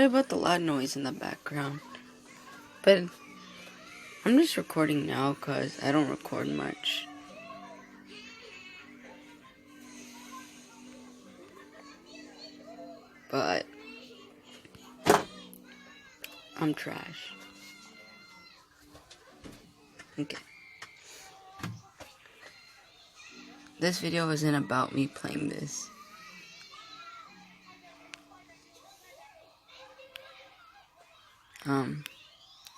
Sorry about the loud noise in the background. But I'm just recording now because I don't record much. But I'm trash. Okay. This video isn't about me playing this.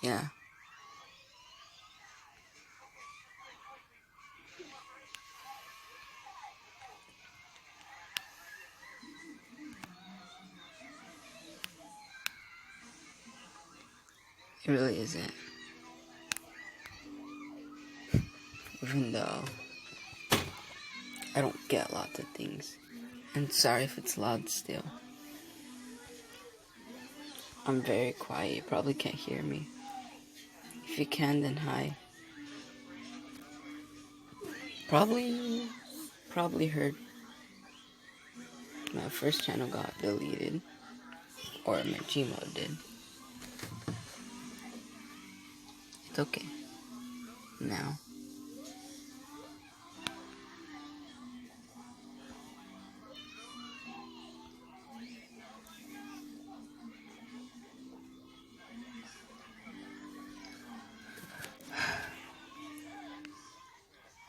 Yeah. It really isn't. Even though I don't get lots of things. And sorry if it's loud still. I'm very quiet, you probably can't hear me. If you can, then hi. Probably heard my first channel got deleted. Or my Gmail did. It's okay. Now.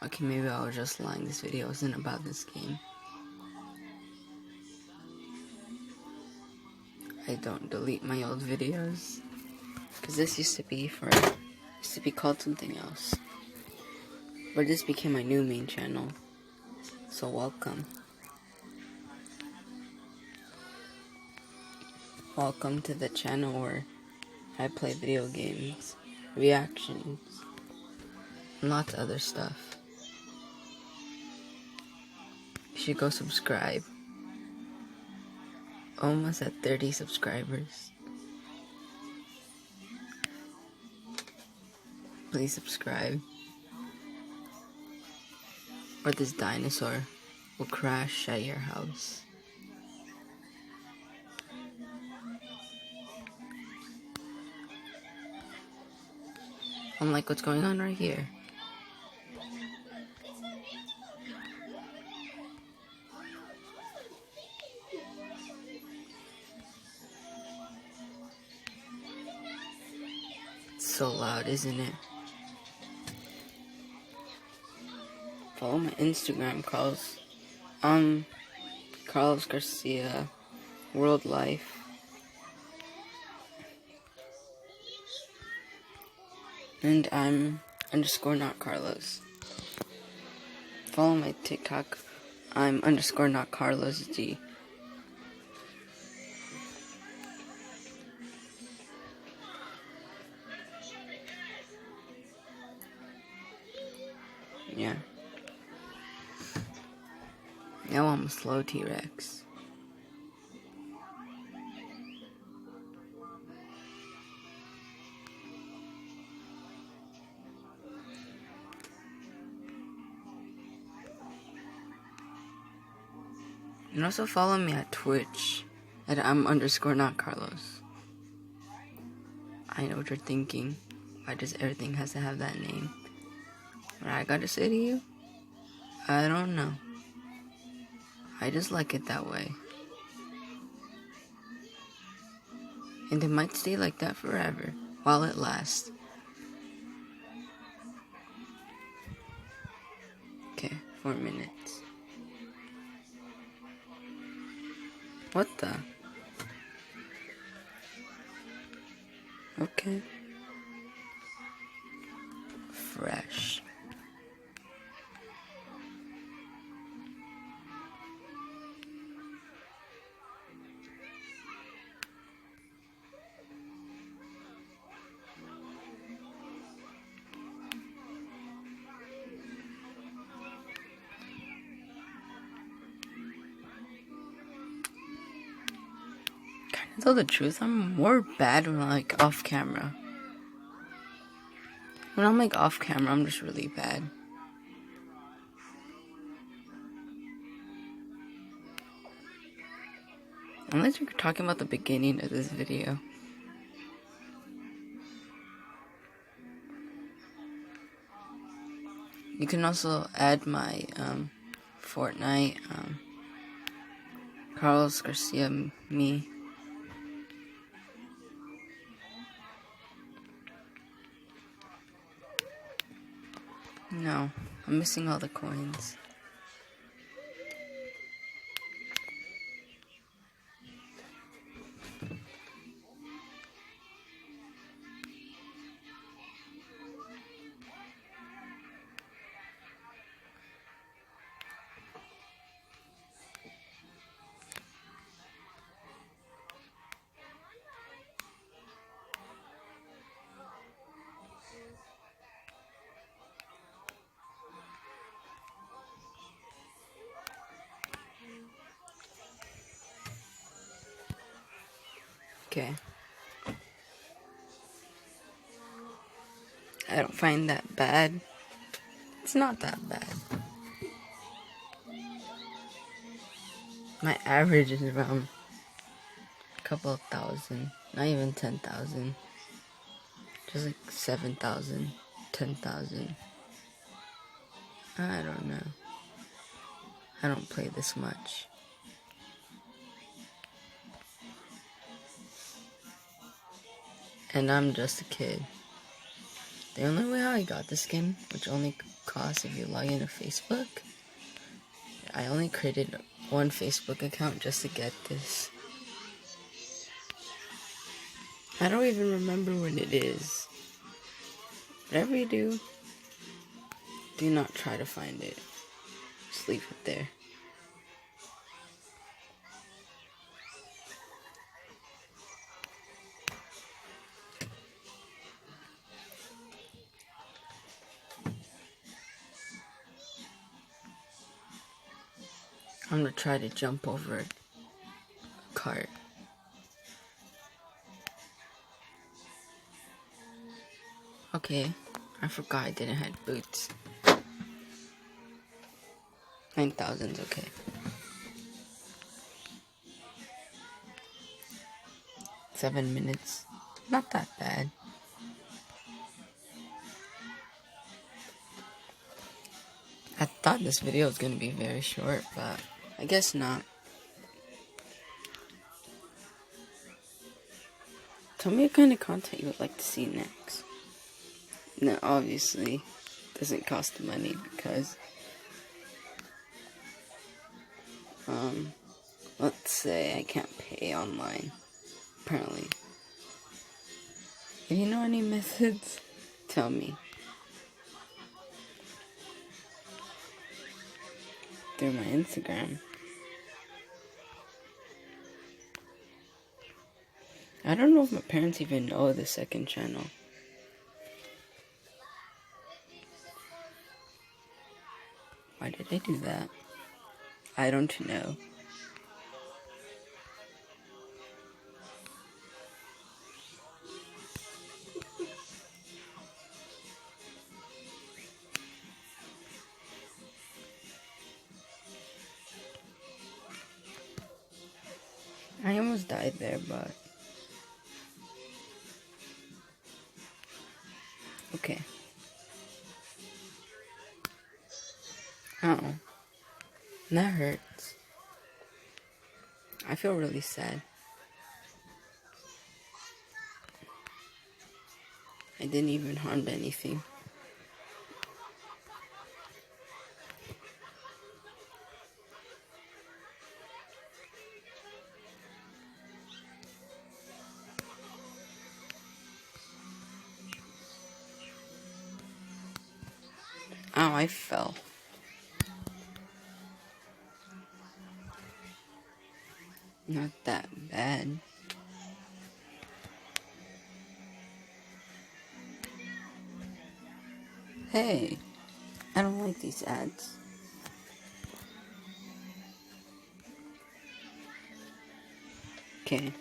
Okay, maybe I was just lying. This video isn't about this game. I don't delete my old videos. Because this used to be called something else. But this became my new main channel. So welcome. Welcome to the channel where I play video games, reactions, and lots of other stuff. You should go subscribe. Almost at 30 subscribers. Please subscribe. Or this dinosaur will crash at your house. I'm like, what's going on right here? It's so loud, isn't it? Follow my Instagram, Carlos Garcia, World Life. And I'm _not Carlos. Follow my TikTok. I'm _not Carlos G. Yeah. Now I'm a slow T-Rex. And also follow me at Twitch at I'm _not Carlos. I know what you're thinking. Why does everything has to have that name? What I gotta say to you? I don't know. I just like it that way. And it might stay like that forever, while it lasts. Okay, 4 minutes. What the? Okay. Fresh. To tell the truth, I'm more bad when I'm like off camera. When I'm like off camera, I'm just really bad. Unless you're talking about the beginning of this video. You can also add my Fortnite Carlos Garcia me. No, I'm missing all the coins. Okay. I don't find that bad. It's not that bad. My average is around a couple of thousand. Not even 10,000. Just like 7,000, 10,000. I don't know. I don't play this much. And I'm just a kid. The only way I got the skin, which only costs if you log into Facebook, I only created one Facebook account just to get this. I don't even remember when it is. Whatever you do, do not try to find it. Just leave it there. I'm gonna try to jump over a cart. Okay, I forgot I didn't have boots. 9,000's okay. 7 minutes. Not that bad. I thought this video was gonna be very short, but I guess not. Tell me what kind of content you would like to see next. Now, obviously, doesn't cost money because, let's say I can't pay online, apparently. If you know any methods, tell me. Through my Instagram. I don't know if my parents even know the second channel. Why did they do that? I don't know. I almost died there, but... okay. Oh. That hurts. I feel really sad. I didn't even harm anything. Oh, I fell. Not that bad. Hey, I don't like these ads. Okay.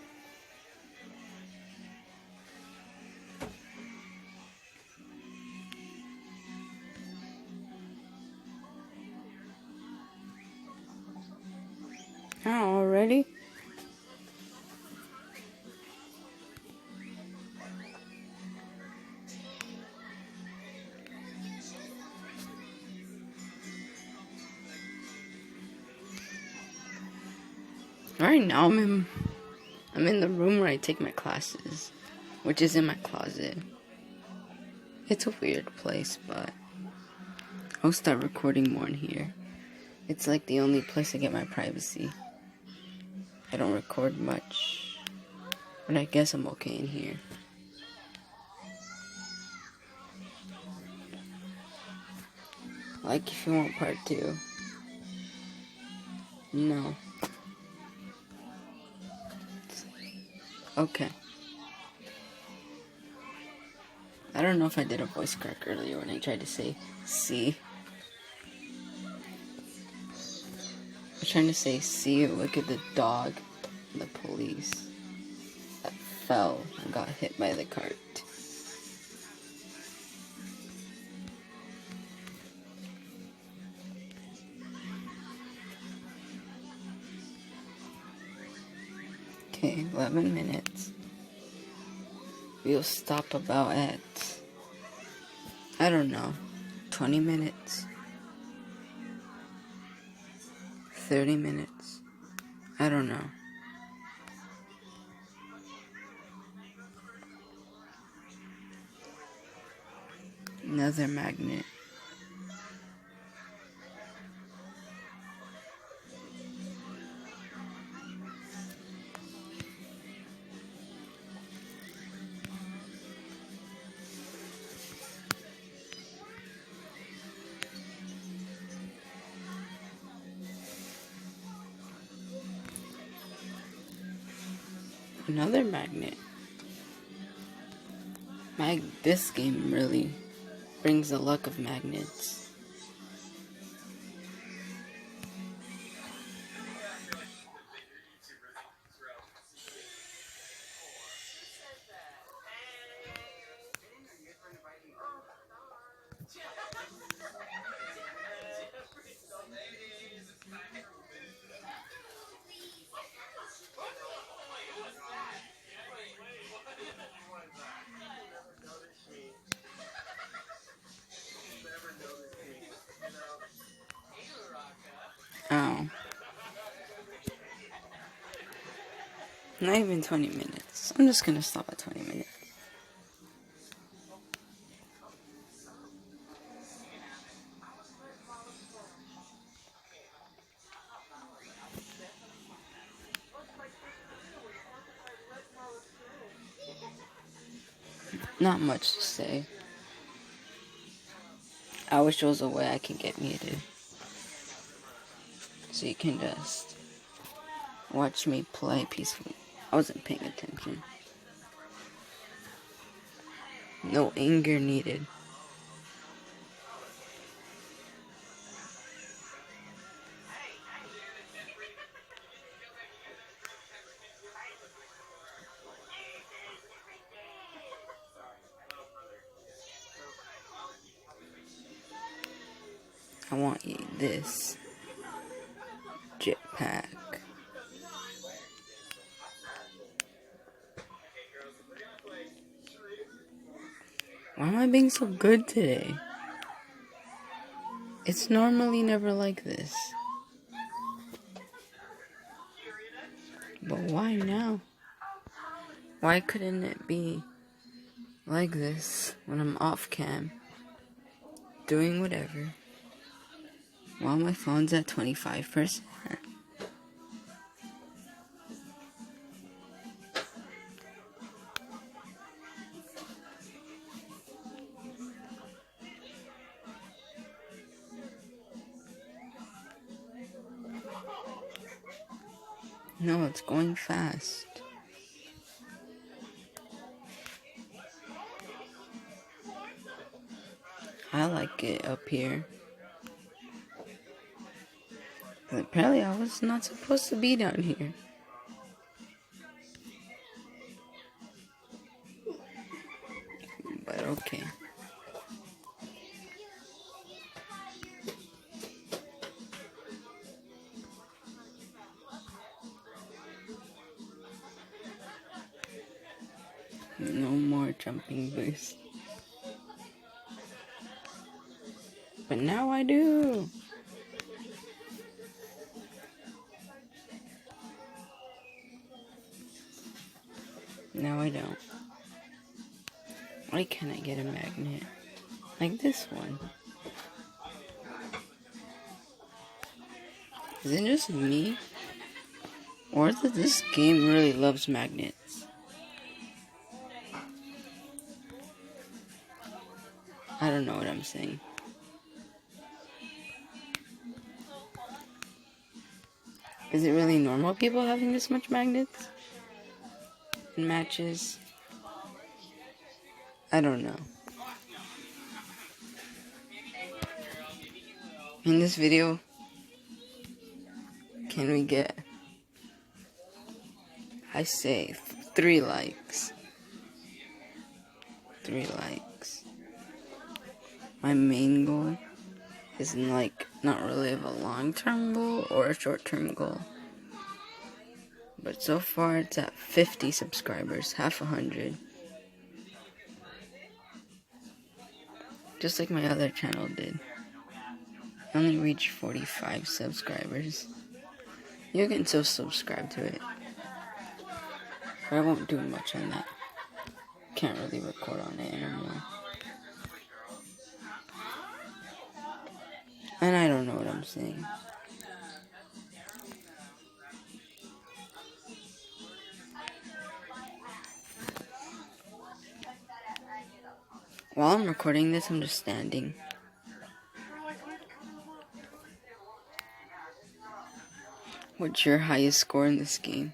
Oh, already? Right now I'm in the room where I take my classes, which is in my closet. It's a weird place, but I'll start recording more in here. It's like the only place I get my privacy. I don't record much, but I guess I'm okay in here. Like if you want part 2. No. Okay. I don't know if I did a voice crack earlier when I tried to say see. I was trying to say see, look at the dog and the police that fell and got hit by the cart. Okay, 11 minutes. We'll stop about at, I don't know, 20 minutes, 30 minutes, I don't know. Another magnet. Another magnet. This game really brings the luck of magnets. Oh. Not even 20 minutes. I'm just gonna stop at 20 minutes. Not much to say. I wish there was a way I could get muted, so you can just watch me play peacefully. I wasn't paying attention. No anger needed. I want you this jetpack. Why am I being so good today? It's normally never like this. But why now? Why couldn't it be like this when I'm off cam? Doing whatever. While my phone's at 25%. No, it's going fast. I like it up here. But apparently I was not supposed to be down here. But okay. No more jumping boost. But now I do. Now I don't. Why can't I get a magnet? Like this one. Is it just me? Or that this game really loves magnets? I don't know what I'm saying. Is it really normal people having this much magnets in matches? I don't know. In this video, can we get, I say, 3 likes? 3 likes. My main goal is not really of a long-term goal or a short-term goal. But so far it's at 50 subscribers, half 100. Just like my other channel did. I only reached 45 subscribers. You can still subscribe to it. But I won't do much on that. Can't really record on it anymore. And I don't know what I'm saying. While I'm recording this, I'm just standing. What's your highest score in this game?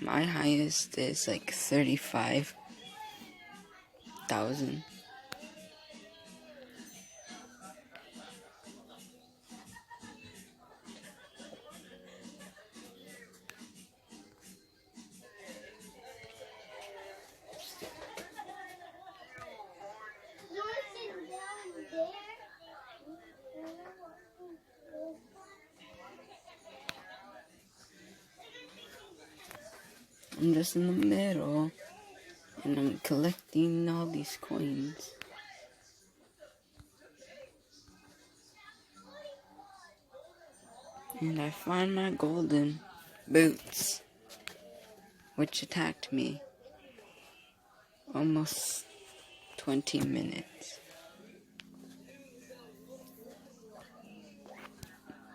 My highest is like 35,000. I'm just in the middle, and I'm collecting all these coins. And I find my golden boots, which attacked me almost 20 minutes.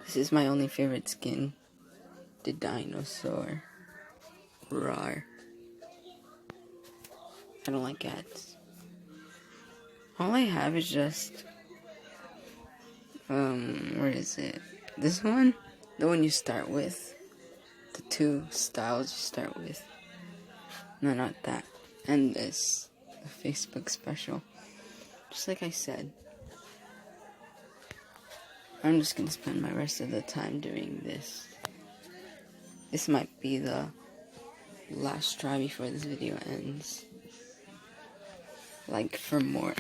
This is my only favorite skin, the dinosaur. Rawr. I don't like cats. All I have is just, where is it? This one? The one you start with. The 2 styles you start with. No, not that. And this. The Facebook special. Just like I said. I'm just gonna spend my rest of the time doing this. This might be the last try before this video ends. Like, for more.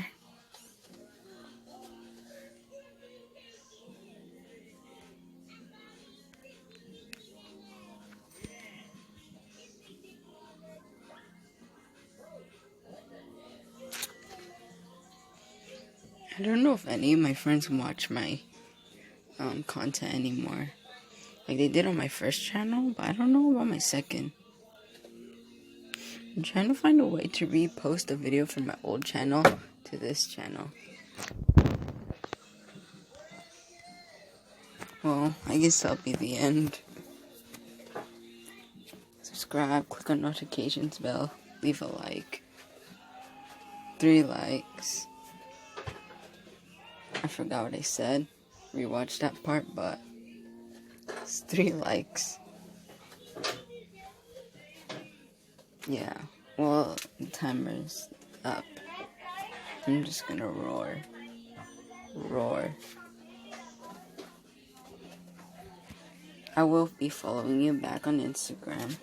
I don't know if any of my friends watch my content anymore. Like they did on my first channel, but I don't know about my second. I'm trying to find a way to repost a video from my old channel to this channel. Well, I guess that'll be the end. Subscribe, click on notifications bell, leave a like. 3 likes. I forgot what I said. Rewatch that part, but it's 3 likes. Yeah, well, the timer's up. I'm just gonna roar. Roar. I will be following you back on Instagram.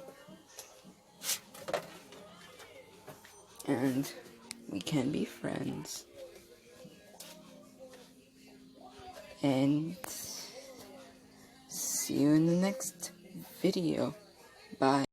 And we can be friends. And see you in the next video. Bye.